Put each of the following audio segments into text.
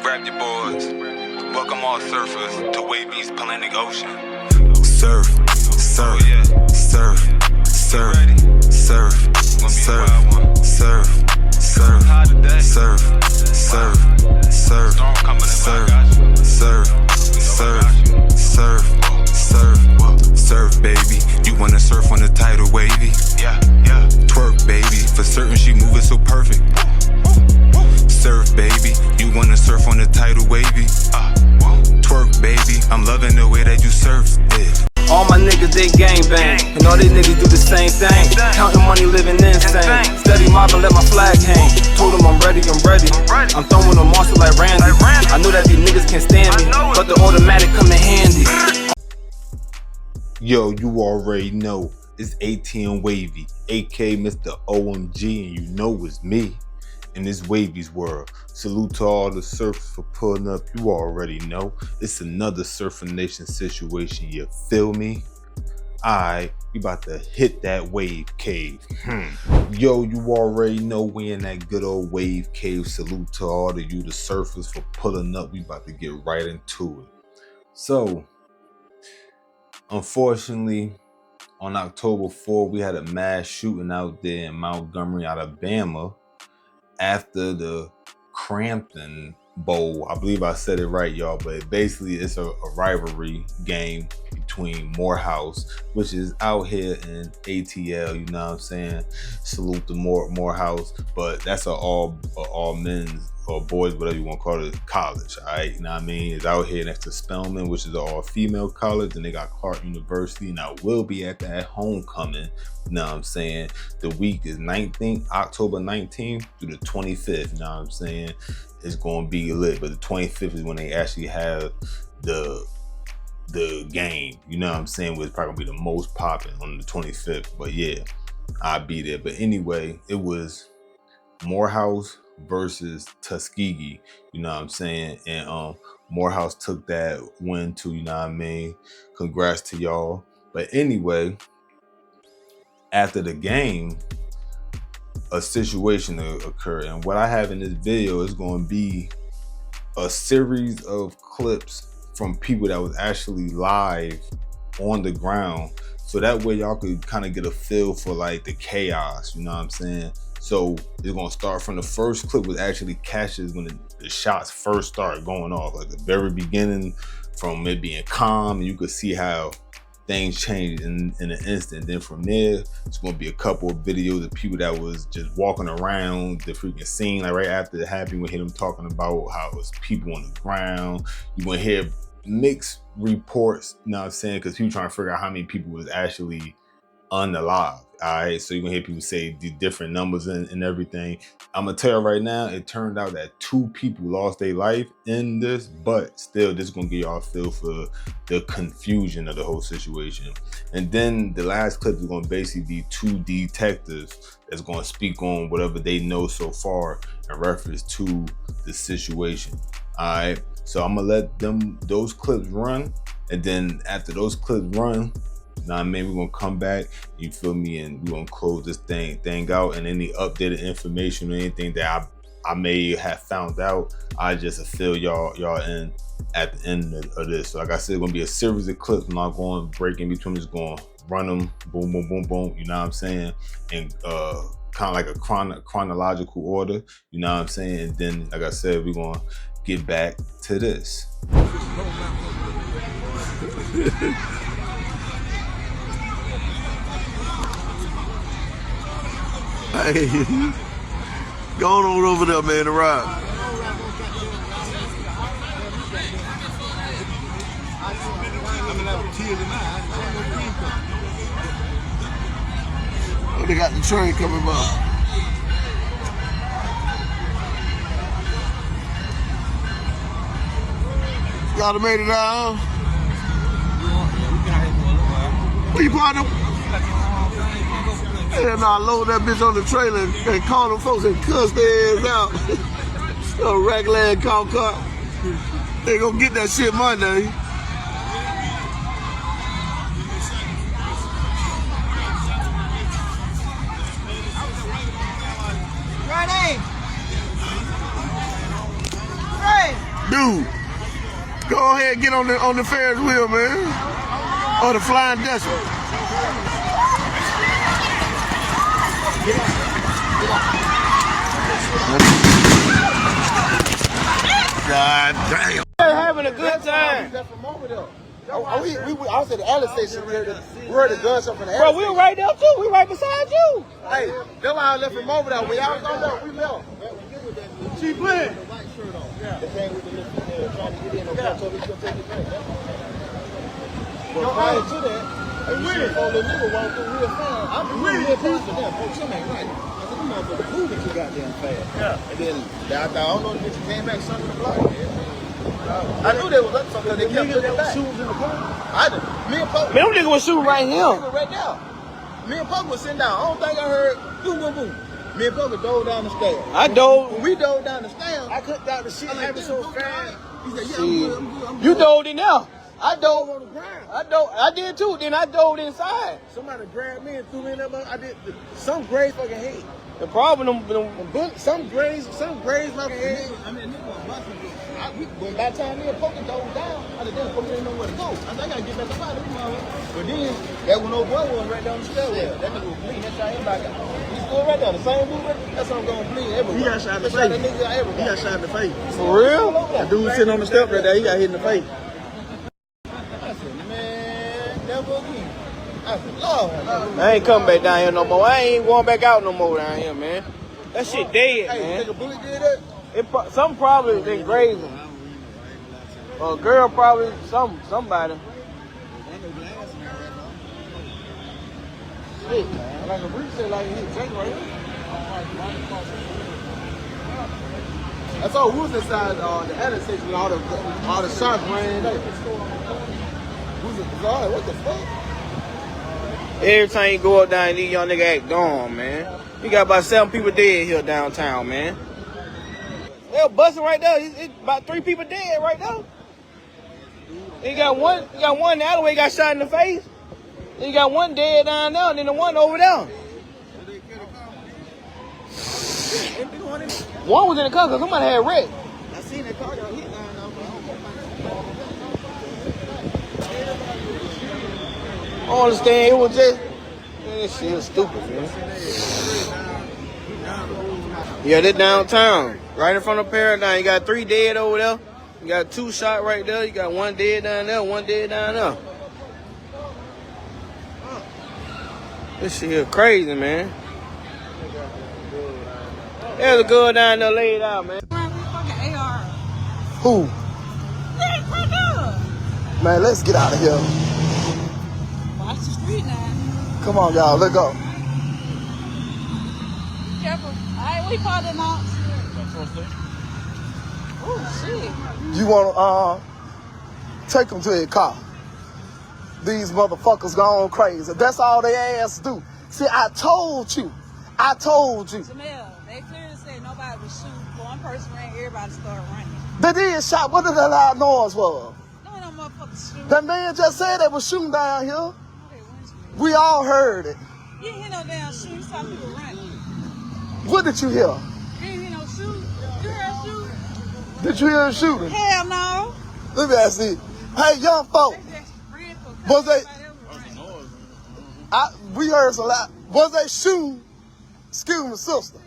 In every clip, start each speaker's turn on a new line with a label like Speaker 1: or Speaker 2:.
Speaker 1: Grab your boards. Welcome all surfers to Wavvy's Atlantic Ocean. Surf, surf, surf, surf, surf, surf, surf, surf, surf, surf, surf, surf, surf, surf, surf, baby. You wanna surf on the title, Wavy? Yeah. Twerk, baby. For certain, she moving so perfect. Surf, baby. You wanna surf on the title, Wavy? Twerk, baby. I'm loving the way that you surf it.
Speaker 2: All my niggas, they gang bang, and all these niggas do the same thing. Counting money, living insane. Steady mobbing, let my flag hang. Told them I'm ready. I'm throwing them monster like Randy. I know that these niggas can't stand me, but the automatic come in handy.
Speaker 3: Yo, you already know it's ATM Wavy, aka Mr. OMG, and you know it's me in this Wavy's world. Salute to all the surfers for pulling up. You already know it's another Surfing Nation situation. You feel me? Alright, we about to hit that wave cave. Yo, you already know we in that good old wave cave. Salute to all of you, the surfers, for pulling up. We about to get right into it. So, unfortunately, on October 4th, we had a mass shooting out there in Montgomery, Alabama, after the Cramton Bowl. I believe I said it right, y'all, but basically it's a rivalry game between Morehouse, which is out here in ATL, you know what I'm saying? Salute to Morehouse, but that's a all men's or boys, whatever you want to call it, college, all right? You know what I mean? It's out here next to Spelman, which is an all-female college, and they got Clark University, and I will be at that homecoming, you know what I'm saying? The week is October 19th through the 25th, you know what I'm saying? It's going to be lit, but the 25th is when they actually have the game, you know what I'm saying? Which is probably going to be the most popping on the 25th, but yeah, I'll be there. But anyway, it was Morehouse versus Tuskegee, you know what I'm saying? And Morehouse took that win too, you know what I mean? Congrats to y'all. But anyway, after the game, a situation occurred, and what I have in this video is going to be a series of clips from people that was actually live on the ground, so that way y'all could kind of get a feel for like the chaos, you know what I'm saying? So it's gonna start from the first clip, which actually catches when the shots first start going off, like the very beginning, from it being calm, and you could see how things change in an instant. Then from there, it's gonna be a couple of videos of people that was just walking around the freaking scene. Like right after it happened, we hear them talking about how it was people on the ground. You're gonna hear mixed reports, you know what I'm saying? Because people trying to figure out how many people was actually unalive. All right, so you're gonna hear people say the different numbers and everything. I'm gonna tell you right now, it turned out that 2 people lost their life in this, but still, this is gonna get y'all a feel for the confusion of the whole situation. And then the last clip is gonna basically be 2 detectives that's gonna speak on whatever they know so far in reference to the situation. All right, so I'm gonna let those clips run, and then after those clips run, now, I mean, we're gonna come back, you feel me, and we're gonna close this thing out, and any updated information or anything that I may have found out, I just fill y'all in at the end of this. So like I said, it's gonna be a series of clips. I'm not going to break in between, just gonna run them, boom, boom, boom, boom, you know what I'm saying? And kind of like a chronological order, you know what I'm saying? And then, like I said, we're gonna get back to this.
Speaker 4: Hey, go on over there, man, to ride. Oh, they got the train coming by. Y'all made it out. Where you partner? Hell nah, load that bitch on the trailer and call them folks and cuss their ass out. A raglan call car. They gonna get that shit Monday.
Speaker 5: Ready? Ready?
Speaker 4: Dude, go ahead and get on the Ferris wheel, man. Or the Flying Dutchman. God damn.
Speaker 2: We're having a good time.
Speaker 5: I was at the alley station. We heard the gunshot from the alley.
Speaker 2: Bro, we were right there too. We right beside you.
Speaker 5: Hey, that's why I left from over there. When y'all was on there, we left.
Speaker 4: She playing.
Speaker 5: Yeah. They came with the little trying to get in. Okay, told me to take the thing. But prior to that, you see the little nigga walk through real fast. I'm real fast to them. Folks, something ain't right. I said, you motherfucker moving too goddamn fast. Yeah. And then I don't know the bitch came back something in the block. I knew they was up something because they kept looking back. Shoes in the car? I did. Me and Puck.
Speaker 2: Man, them niggas was shooting right here.
Speaker 5: Right now. Me and Puck was sitting down. I don't think I heard boom, boom, boom. Me and Puck dove down the stairs.
Speaker 2: I dove.
Speaker 5: When we dove down the stairs,
Speaker 4: I couldn't doubt the shit happened so fast.
Speaker 5: he said, yeah, I'm good.
Speaker 2: You dove in there. I dove
Speaker 4: on the ground.
Speaker 2: I did too. Then I dove inside.
Speaker 4: Somebody grabbed me and threw me in there. I did some graze fucking head.
Speaker 2: The problem,
Speaker 4: Some graze my head.
Speaker 5: I mean, nigga was busting. When by the time me and Puck dove down, I said, damn, Puck didn't know where to go. I said, I gotta get back up out of this. But then, that when old boy was right down the stairwell. That nigga was bleeding. That shot him back out. He's still right there. The same move. That's what I'm going to bleed everywhere.
Speaker 4: He got shot in the face. He got shot in the face.
Speaker 2: for real?
Speaker 4: The dude sitting on the step right there, he got hit in the face.
Speaker 5: I said, man, never again. I said, Lord.
Speaker 2: I ain't coming back down here no more. I ain't going back out no more down here, man. That shit dead,
Speaker 5: Hey, you
Speaker 2: man.
Speaker 5: think a bullet did that?
Speaker 2: Some probably been grazing. A girl probably, somebody.
Speaker 5: Shit, man. Like a brief said, like he hit Jake right here. I saw who was inside the alley section with all the shots ran up. Who's it? What the fuck?
Speaker 2: Every time you go up down, these young niggas act dumb, man. You got about 7 people dead here downtown, man. They're busting right there. It's about 3 people dead right there. You got one in the alleyway got shot in the face. Then you got one dead down there, and then the one over there. One was in the car because somebody had wrecked.
Speaker 5: I seen that car got hit down
Speaker 2: I don't understand. It was just, man, this shit is stupid, man. Yeah, they're downtown, right in front of Paradigm. You got 3 dead over there. You got 2 shot right there. You got 1 dead down there, 1 dead down there. This shit here crazy, man. There's a girl down there laid out, man.
Speaker 5: Who? Man, let's get out of here.
Speaker 6: Watch the street now.
Speaker 5: Come on, y'all, let's go.
Speaker 6: Careful. All right, we call them out. Oh, shit.
Speaker 5: You want to take them to your car. These motherfuckers gone crazy. That's all they ass do. See, I told you.
Speaker 6: Jamel, they clearly said nobody was shooting. One person ran, everybody started running.
Speaker 5: They did shot. What did that loud noise was?
Speaker 6: No motherfuckers shooting.
Speaker 5: That man just said they was shooting down here. We all heard it.
Speaker 6: You didn't hear no damn shooting. You saw people running.
Speaker 5: What did you hear?
Speaker 6: You didn't hear no shooting. You heard a shooting?
Speaker 5: Did you hear a shooting?
Speaker 6: Hell no.
Speaker 5: Let me ask you. Hey, young folk. Was they? We heard some loud. Was they shooting? Excuse me, sister.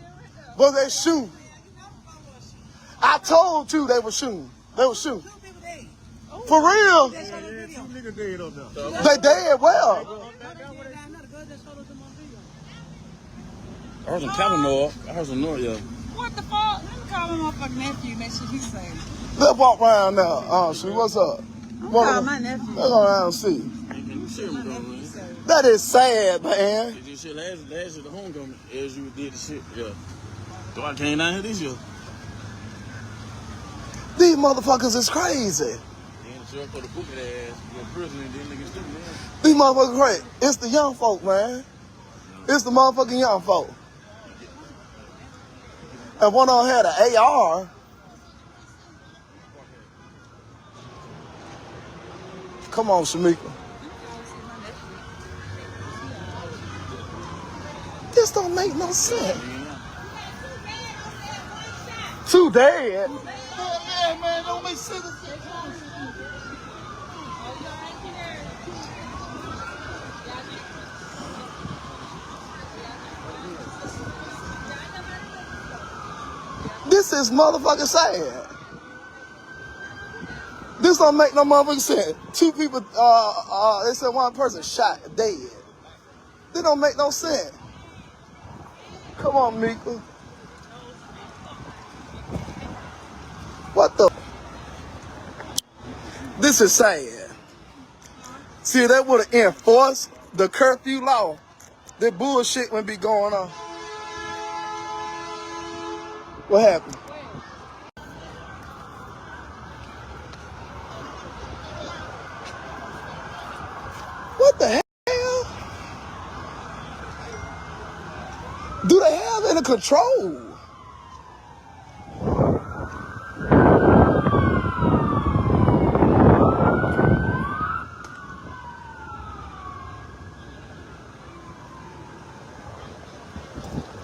Speaker 5: Was they shooting? I told you they were shooting. They were shooting. For real? They dead well.
Speaker 7: I heard some cabin noise. I heard some noise, yeah.
Speaker 6: What the fuck? Let me call my motherfucking nephew, make sure he's safe.
Speaker 5: Let's walk around now. Shoot, what's up?
Speaker 6: I'm calling my nephew.
Speaker 5: Let's go around and see. That is sad, man.
Speaker 7: Did this shit last year, the homecoming, as you did the shit, yeah. So I came down here this year.
Speaker 5: These motherfuckers is crazy.
Speaker 7: Then the sheriff put a book in their ass, in prison, and then niggas stupid, man.
Speaker 5: These motherfuckers crazy. It's the young folk, man. It's the motherfucking young folk. And one of them had an AR. Come on, Shamika. This don't make no sense. 2 dead.
Speaker 4: Yeah, man, don't make sense. This is motherfucking sad. This don't make no motherfucking sense. Two people, they said one person shot dead. This don't make no sense. Come on, Mika. What the? This is sad. See, if they would have enforced the curfew law, that bullshit wouldn't be going on. What happened? What the hell? Do they have any control?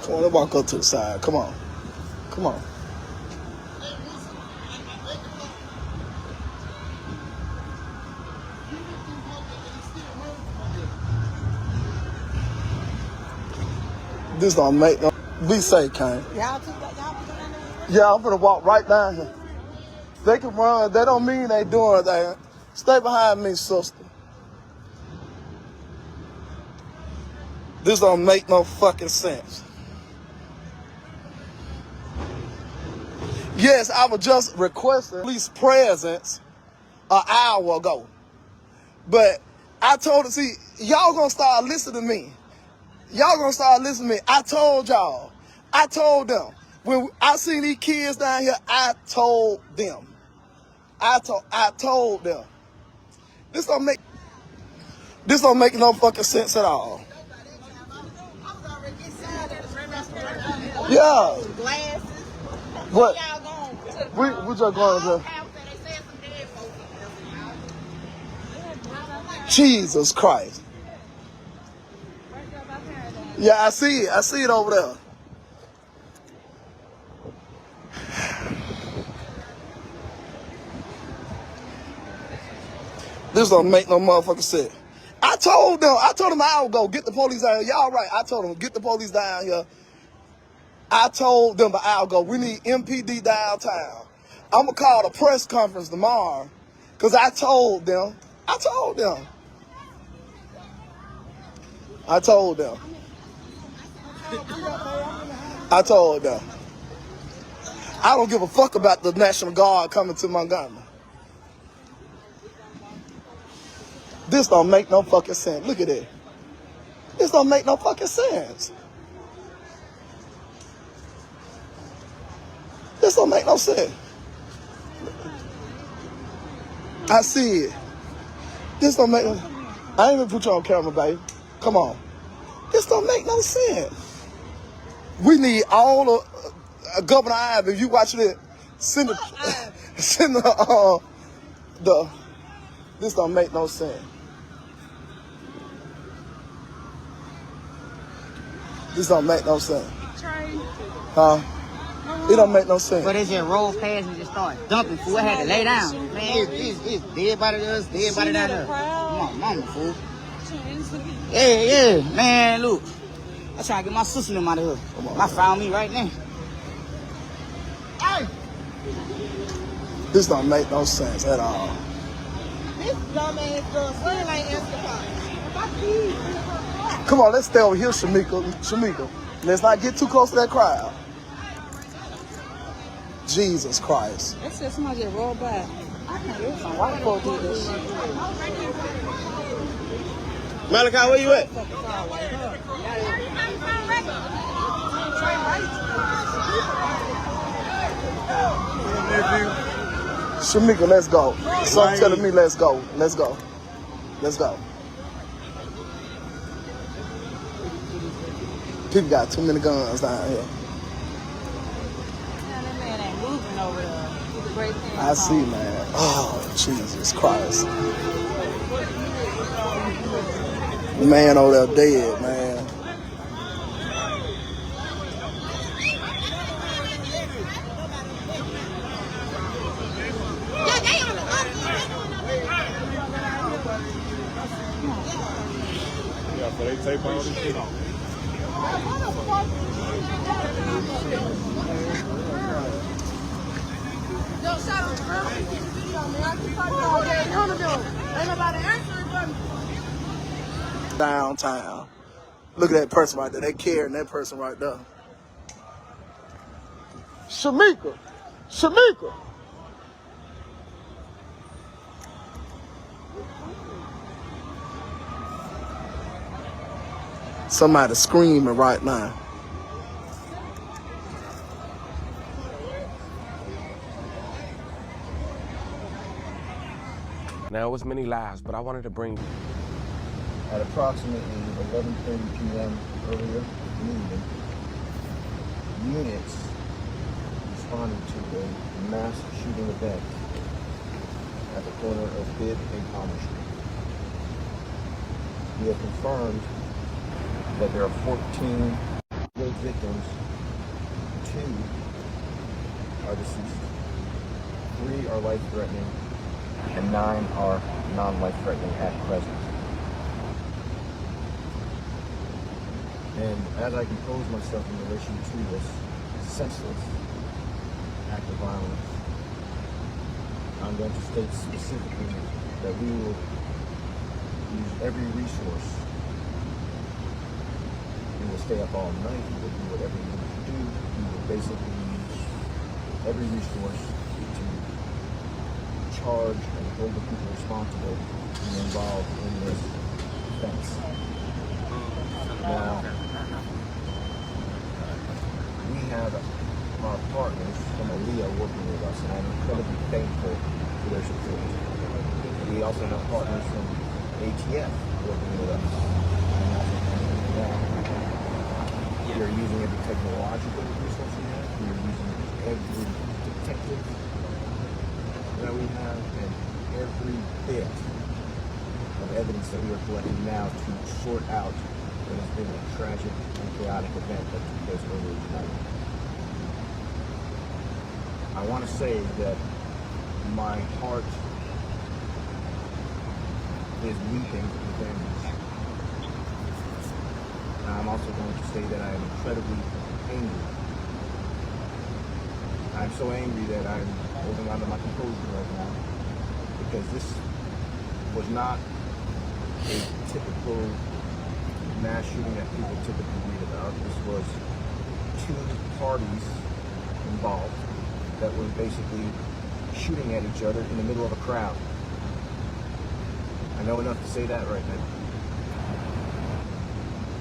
Speaker 4: Come on, let's walk up to the side. Come on. Come on. This don't make no. Be safe, Kane.
Speaker 6: Y'all
Speaker 4: Yeah, I'm gonna walk right down here. They can run. That don't mean they doing that. Stay behind me, sister. This don't make no fucking sense. Yes, I was just requesting police presence an hour ago. But I told them, see, y'all gonna start listening to me. Y'all gonna start listening to me. I told y'all. I told them. When I seen these kids down here, I told them. I told them. This don't make no fucking sense at all. Yeah. What? We just going to Jesus Christ. Yeah, I see it. I see it over there. This don't make no motherfucking sense. I told them I'll go get the police down here. Y'all right. I told them get the police down here. I told them I'll go. We need MPD downtown. I'm gonna call a press conference tomorrow because I told them. I told them. I told them. I told them. I don't give a fuck about the National Guard coming to Montgomery. This don't make no fucking sense. Look at it. This don't make no fucking sense. This don't make no sense. I see it. This don't make no sense. I ain't even put you on camera, baby. Come on. This don't make no sense. We need all the Governor Ivey. If you watching it, send the this don't make no sense. This don't make no sense. Huh? It don't make no sense.
Speaker 8: But they just rolled past and just started dumping, fool. I had to lay down. Man, it's dead body to us, dead body down there. Come on, mama, fool. Yeah, man, look. I'm trying to get my sister in out of here. I found me right now.
Speaker 4: Hey! This don't make no sense at all.
Speaker 6: This dumbass girl still ain't answered.
Speaker 4: Come on, let's stay over here, Shamika. Let's not get too close to that crowd. Jesus Christ.
Speaker 6: That said somebody just rolled by. I can't hear some white folk do this shit.
Speaker 5: Malachi, where you at?
Speaker 4: Shamika, let's go. Something telling me let's go. Let's go. Let's go. People got too many guns down here. I see, man. Oh, Jesus Christ. The man over there dead, man.
Speaker 5: So they tape all this shit off.
Speaker 4: Yo, shout out to girl. Video, man. I keep talking all day. None of them. Ain't nobody answering for me. Downtown. Look at that person right there. They carrying that person right there. Shamika. Shamika. Somebody screaming right now.
Speaker 9: Now, it was many lives, but I wanted to bring...
Speaker 5: At approximately 11:30 p.m. earlier in the evening, units responded to a mass shooting event at the corner of Bibb and Palmer Street. We have confirmed that there are 14 killed victims, 2 are deceased, 3 are life-threatening, and 9 are non-life-threatening at present. And as I compose myself in relation to this senseless act of violence, I'm going to state specifically that we will use every resource. We will stay up all night, we will do whatever we need to do. We will basically use every resource to charge and hold the people responsible and involved in this offense. Now, we have our partners from ALEA working with us, and I'm incredibly thankful for their support. We also have partners from ATF working with us. We are using every technological resource we have. We are using every detective that we have, and every bit of evidence that we are collecting now to sort out what has been a tragic and chaotic event that took place earlier tonight. I want to say that my heart is weeping for the families. And I'm also going to say that I am incredibly angry. I'm so angry that I'm holding on to my composure right now, because this was not a typical mass shooting that people typically read about. This was 2 parties involved that were basically shooting at each other in the middle of a crowd. I know enough to say that right now.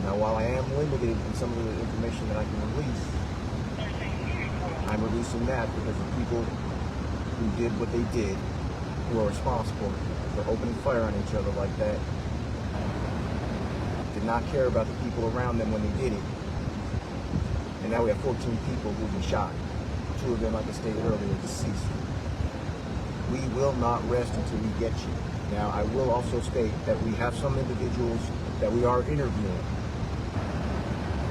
Speaker 5: Now, while I am limited in some of the information that I can release, I'm releasing that because the people who did what they did, who are responsible for opening fire on each other like that, did not care about the people around them when they did it. And now we have 14 people who've been shot. 2 of them, like I stated earlier, deceased. We will not rest until we get you. Now, I will also state that we have some individuals that we are interviewing.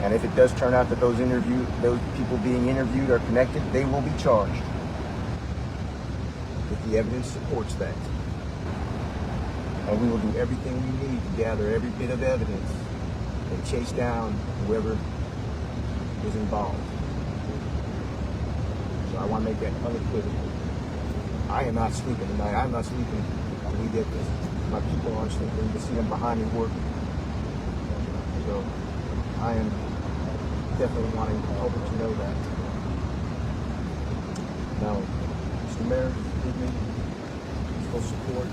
Speaker 5: And if it does turn out that those people being interviewed are connected, they will be charged. If the evidence supports that. And we will do everything we need to gather every bit of evidence and chase down whoever is involved. So I want to make that unequivocal. I am not sleeping tonight. I'm not sleeping when we get this. My people aren't sleeping. You can see them behind me working. So I am definitely wanting people to know that. Now, Mr. Mayor, give me full support.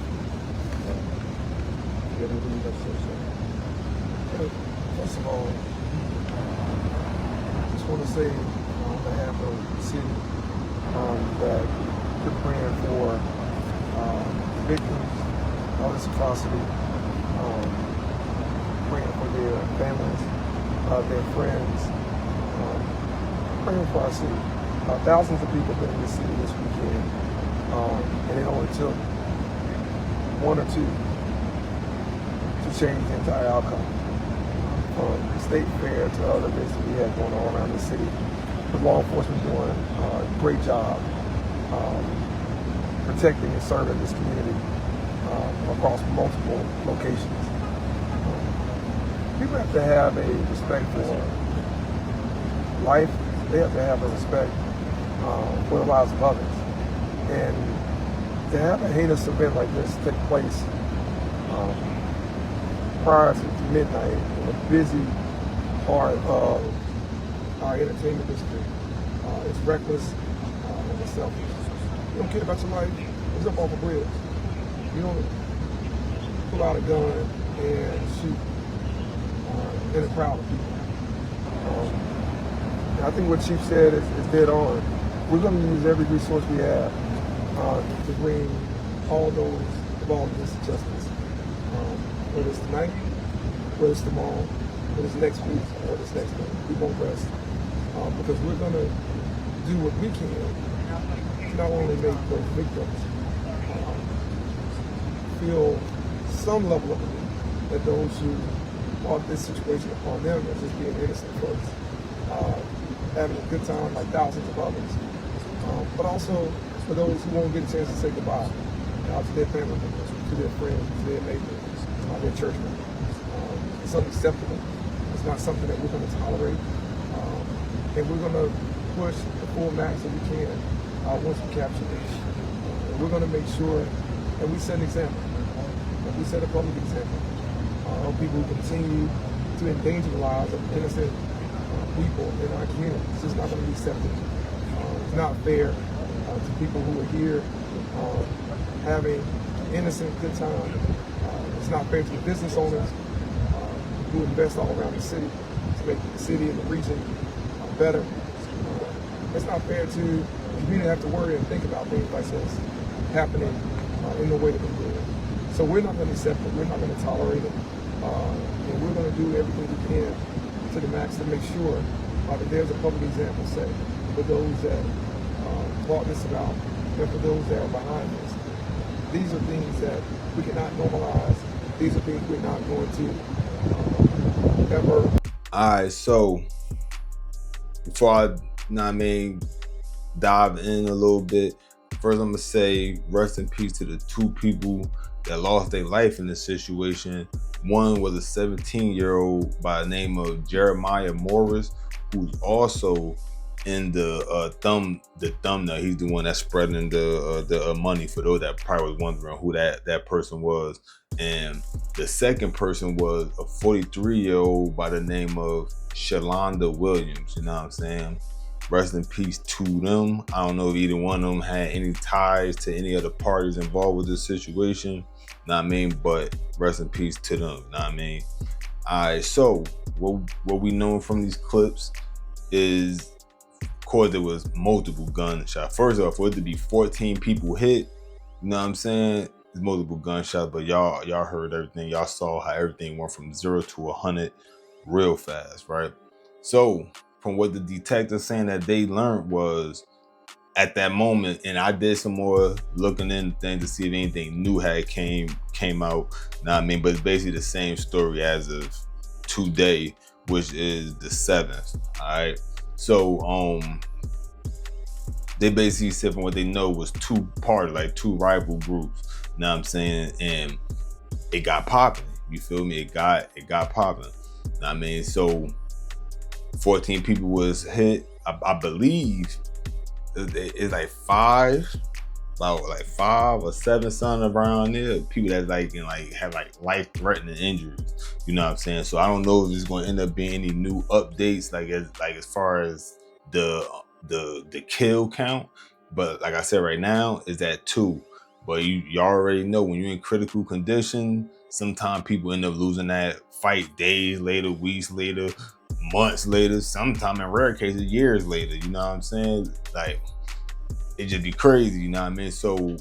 Speaker 5: Everything you have to say.
Speaker 10: First of all, I just want to say on behalf of the city that we're praying for victims of this atrocity, praying for their families, their friends, praying for our city. Thousands of people have been in the city this weekend, and it only took 1 or 2 to change the entire outcome. From the state fair to other events that we had going on around the city. The law enforcement doing a great job protecting and serving this community across multiple locations. people have to have a respect for life. They have to have a respect for the lives of others. And to have a heinous event like this take place prior to midnight in a busy part of our entertainment district is reckless and it's selfish. You don't care about your life, it's up off a bridge. You don't pull out a gun and shoot in a crowd of people. I think what Chief said is dead on. We're going to use every resource we have to bring all those involved in this to justice. Whether it's tonight, whether it's tomorrow, whether it's next week, or whether it's next month, we won't rest. Because we're going to do what we can to not only make those victims feel some level of relief that those who brought this situation upon them as just being innocent folks, having a good time like thousands of others, but also for those who won't get a chance to say goodbye to their family members, to their friends, to their neighbors, their churchmen. It's unacceptable. It's not something that we're going to tolerate. And we're going to push the full max that we can once we capture this. And we're going to make sure that we set an example. That we set a public example of people who continue to endanger the lives of innocent people in our community. It's just not going to be accepted. It's not fair to people who are here having innocent good time. It's not fair to the business owners who invest all around the city to make the city and the region better. It's not fair to the community to have to worry and think about things like this happening in the way that we do it. So we're not going to accept it. We're not going to tolerate it. And we're going to do everything we can to the max to make sure that there's a public example set for those that brought this about and for those that are behind this. These are things that we cannot normalize. These are things we're not going to ever.
Speaker 3: All right, so before I dive in a little bit, first I'm gonna say rest in peace to the two people that lost their life in this situation. One was a 17-year-old by the name of Jeremiah Morris, who's also in the thumbnail. He's the one that's spreading the money for those that probably was wondering who that person was. And the second person was a 43-year-old by the name of Shalonda Williams. You know what I'm saying? Rest in peace to them. I don't know if either one of them had any ties to any other parties involved with this situation. You know what I mean? But rest in peace to them. You know what I mean? All right, so what we know from these clips is, of course, there was multiple gunshots. First off, for it to be 14 people hit, you know what I'm saying? It's multiple gunshots, but y'all heard everything. Y'all saw how everything went from 0 to 100 real fast, right? So from what the detectives saying that they learned was at that moment, and I did some more looking into things to see if anything new had came out. You know what I mean? But it's basically the same story as of today, which is the 7th. All right. So they basically said from what they know was two parties, like two rival groups. You know what I'm saying? And it got popping. You feel me? It got popping. You know what I mean? So 14 people was hit. I believe it's like five or seven something around there. People that have life-threatening injuries. You know what I'm saying? So I don't know if there's going to end up being any new updates as far as the kill count. But like I said, right now is at 2. But you already know when you're in critical condition, sometimes people end up losing that fight days later, weeks later, months later, sometimes in rare cases, years later. You know what I'm saying? Like, it just be crazy, you know what I mean? So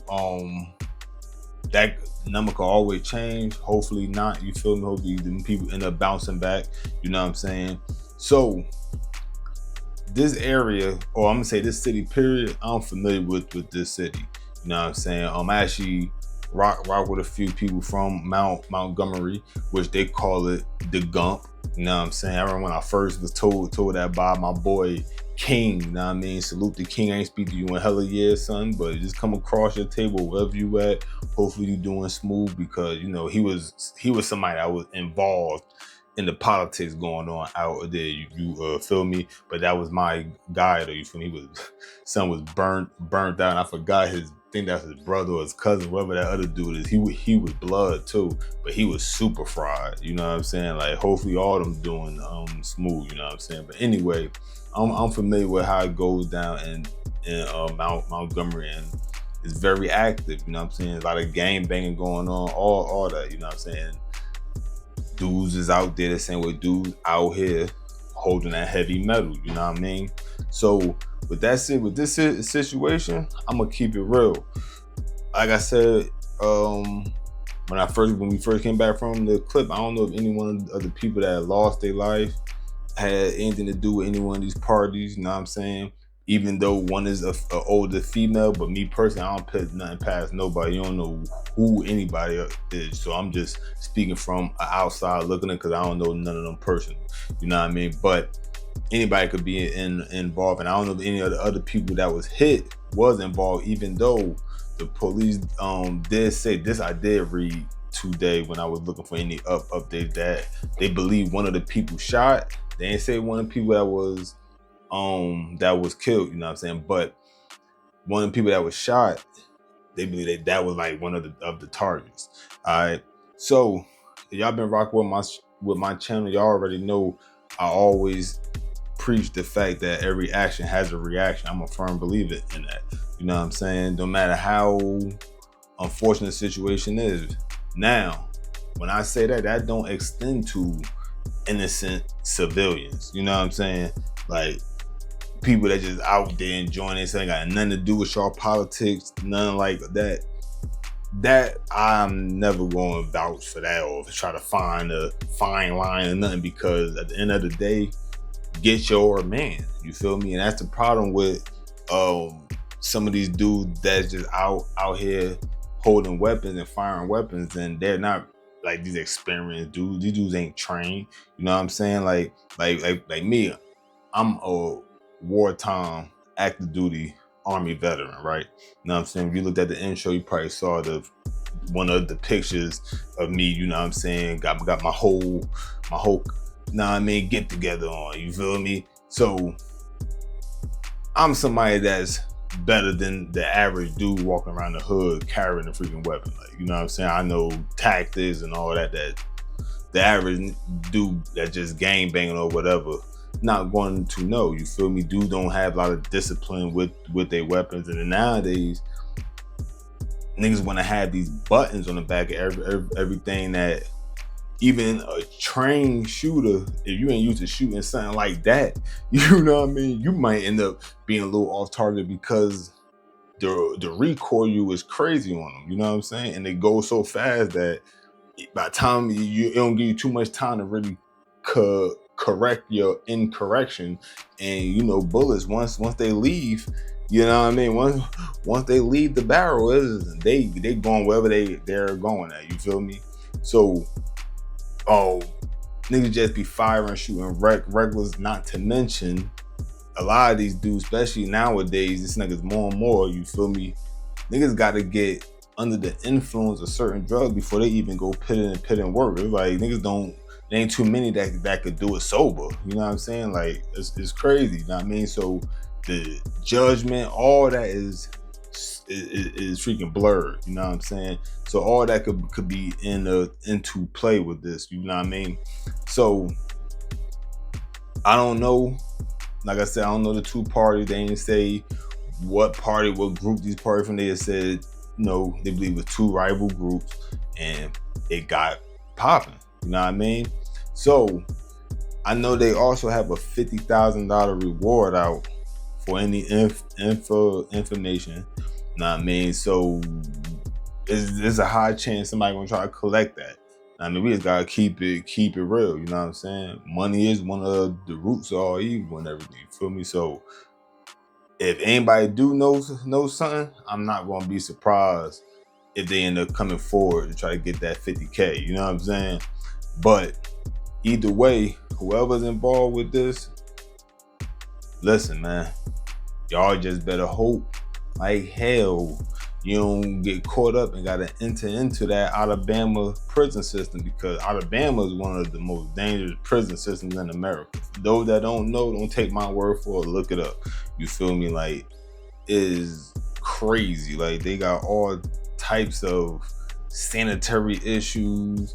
Speaker 3: that number could always change. Hopefully not, you feel me? Hopefully them people end up bouncing back, you know what I'm saying? So this area, or I'm gonna say this city period, I'm familiar with this city. You know what I'm saying? I actually rock with a few people from Montgomery, which they call it the Gump. You know what I'm saying? I remember when I first was told that by my boy King. You know what I mean? Salute the King. I ain't speak to you in hella years, son, but just come across your table wherever you at. Hopefully you doing smooth, because you know he was somebody that was involved in the politics going on out there. You feel me? But that was my guy though. You feel me? Son was burnt out. And I forgot I think that's his brother or his cousin, whatever that other dude is. He was blood too, but he was super fried. You know what I'm saying? Like hopefully all of them doing smooth. You know what I'm saying? But anyway, I'm familiar with how it goes down in Montgomery, and it's very active. You know what I'm saying? A lot of gang banging going on, all that. You know what I'm saying? Dudes is out there the same way dudes out here holding that heavy metal, you know what I mean? So with that said, with this situation, I'm gonna keep it real. Like I said, when we first came back from the clip, I don't know if any one of the people that lost their life had anything to do with any one of these parties, you know what I'm saying? Even though one is a older female, but me personally, I don't put nothing past nobody. You don't know who anybody is. So I'm just speaking from an outside looking at it because I don't know none of them personally. You know what I mean? But anybody could be involved. And I don't know if any of the other people that was hit was involved, even though the police did say this. I did read today when I was looking for any update that they believe one of the people shot. They ain't say one of the people that was killed, you know what I'm saying? But one of the people that was shot, they believe that was like one of the targets. All right. So if y'all been rocking with my channel, y'all already know I always preach the fact that every action has a reaction. I'm a firm believer in that. You know what I'm saying? No matter how unfortunate the situation is. Now, when I say that, that don't extend to innocent civilians. You know what I'm saying? Like people that just out there enjoying it, ain't got nothing to do with y'all politics, nothing like that. That I'm never going to vouch for that or try to find a fine line or nothing, because at the end of the day, get your man. You feel me? And that's the problem with some of these dudes that's just out here holding weapons and firing weapons, and they're not like these experienced dudes. These dudes ain't trained. You know what I'm saying? Like me, I'm a wartime active duty Army veteran, right? You know what I'm saying? If you looked at the intro, you probably saw one of the pictures of me, you know what I'm saying? Got my whole, you know what I mean, get together on, you feel me? So I'm somebody that's better than the average dude walking around the hood carrying a freaking weapon. Like, you know what I'm saying? I know tactics and all that the average dude that just gang banging or whatever not going to know. You feel me? Dudes don't have a lot of discipline with their weapons, and then nowadays niggas want to have these buttons on the back of everything that even a trained shooter, if you ain't used to shooting something like that, you know what I mean, you might end up being a little off target because the recoil is crazy on them, you know what I'm saying? And they go so fast that by the time it don't give you too much time to really correct your incorrection. And you know, bullets once they leave, you know what I mean, once they leave the barrel, they going wherever they're going at, you feel me? So niggas just be firing, shooting regulars, not to mention a lot of these dudes, especially nowadays, this niggas more and more, you feel me, niggas gotta get under the influence of certain drugs before they even go pit in work. It's like niggas there ain't too many that could do it sober. You know what I'm saying? Like it's crazy. You know what I mean? So the judgment, all that is freaking blurred. You know what I'm saying? So all that could be into play with this. You know what I mean? So I don't know. Like I said, I don't know the two parties. They ain't say what group these parties from. They said, you know, they believe it was two rival groups and it got popping. You know what I mean? So I know they also have a $50,000 reward out for any information. You know what I mean? So there's a high chance somebody gonna try to collect that. I mean, we just gotta keep it real. You know what I'm saying? Money is one of the roots of all evil and everything. You feel me? So if anybody do know something, I'm not gonna be surprised if they end up coming forward to try to get that 50K. You know what I'm saying? But either way, whoever's involved with this, listen, man, y'all just better hope like hell you don't get caught up and got to enter into that Alabama prison system, because Alabama is one of the most dangerous prison systems in America. For those that don't know, don't take my word for it, look it up. You feel me? Like, it is crazy. Like, they got all types of sanitary issues,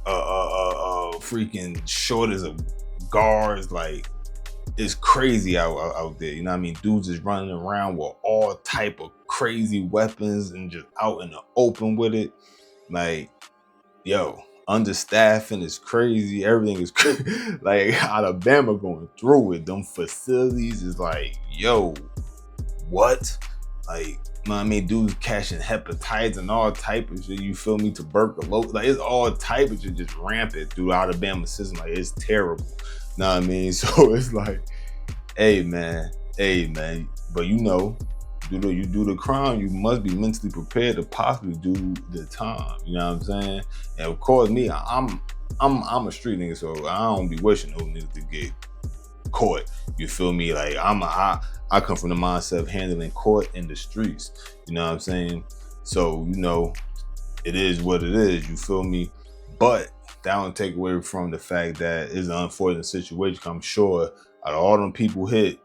Speaker 3: freaking shortage of guards. Like, it's crazy out there, you know what I mean? Dudes is running around with all type of crazy weapons and just out in the open with it. Like, yo, understaffing is crazy. Everything is crazy. Like, Alabama going through it. Them facilities is like, yo, what? Like, you know what I mean? Dudes catching hepatitis and all type of shit, you feel me? Tuberculosis. Like, it's all type of shit just rampant through the Alabama system. Like, it's terrible. Know what I mean? So it's like, hey man, but you know, you do the crime, you must be mentally prepared to possibly do the time. You know what I'm saying? And of course, me, I'm a street nigga, so I don't be wishing those niggas to get caught. You feel me? Like, I come from the mindset of handling court in the streets. You know what I'm saying? So, you know, it is what it is. You feel me? But that don't take away from the fact that it's an unfortunate situation. I'm sure out of all them people hit,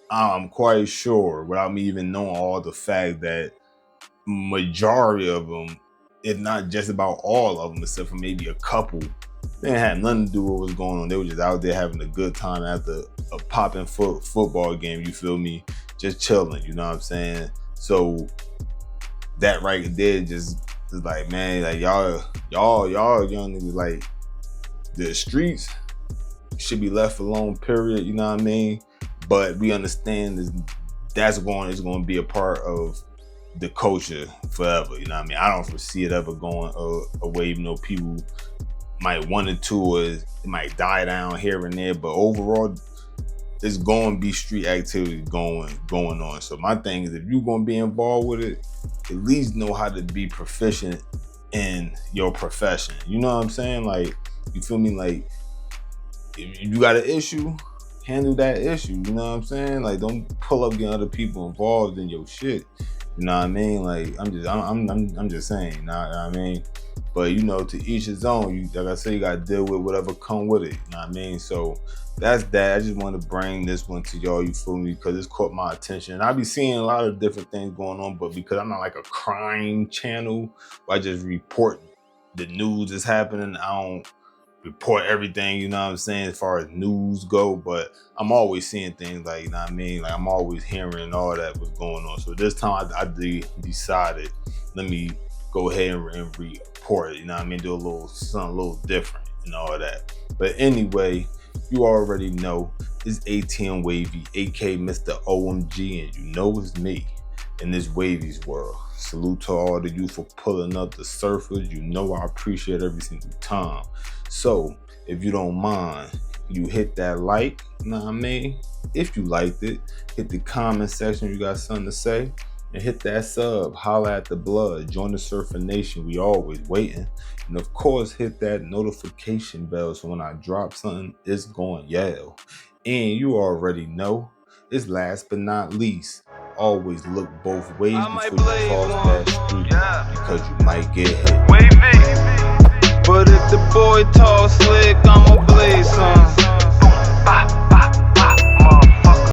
Speaker 3: I'm quite sure, without me even knowing all the fact, that majority of them, if not just about all of them, except for maybe a couple, they didn't have nothing to do with what was going on. They were just out there having a good time after a popping football game, you feel me? Just chilling, you know what I'm saying? So that right there just is like, man, like y'all young niggas, like, the streets should be left alone, period, you know what I mean? But we understand that's going to be a part of the culture forever, you know what I mean? I don't foresee it ever going away, even though people might want it to, or it might die down here and there, but overall, it's going to be street activity going on. So my thing is, if you're going to be involved with it, at least know how to be proficient in your profession. You know what I'm saying? Like, you feel me? Like, if you got an issue, handle that issue. You know what I'm saying? Like, don't pull up getting other people involved in your shit. You know what I mean? Like, I'm just saying. You know what I mean? But, you know, to each his own. Like I say, you gotta deal with whatever come with it. You know what I mean? So that's that. I just want to bring this one to y'all. You feel me? Because it's caught my attention. And I be seeing a lot of different things going on, but because I'm not like a crime channel, I just report the news that's happening. I don't report everything, you know what I'm saying, as far as news go, but I'm always seeing things, like, you know what I mean, like, I'm always hearing all that was going on. So this time I decided, let me go ahead and report it, you know what I mean, do something a little different and all that. But anyway, you already know it's ATM Wavy, aka Mr. OMG, and you know it's me in this Wavy's world. Salute to all of you for pulling up the surfers. You know I appreciate every single time. So if you don't mind, you hit that like, you know what I mean? If you liked it, hit the comment section, you got something to say, and hit that sub, holla at the blood, join the Surfer Nation, we always waiting. And of course, hit that notification bell so when I drop something, it's going yell. And you already know, it's last but not least, always look both ways before you cross that street, because you might get hit.
Speaker 2: But if the boy talk slick, I'ma blaze some.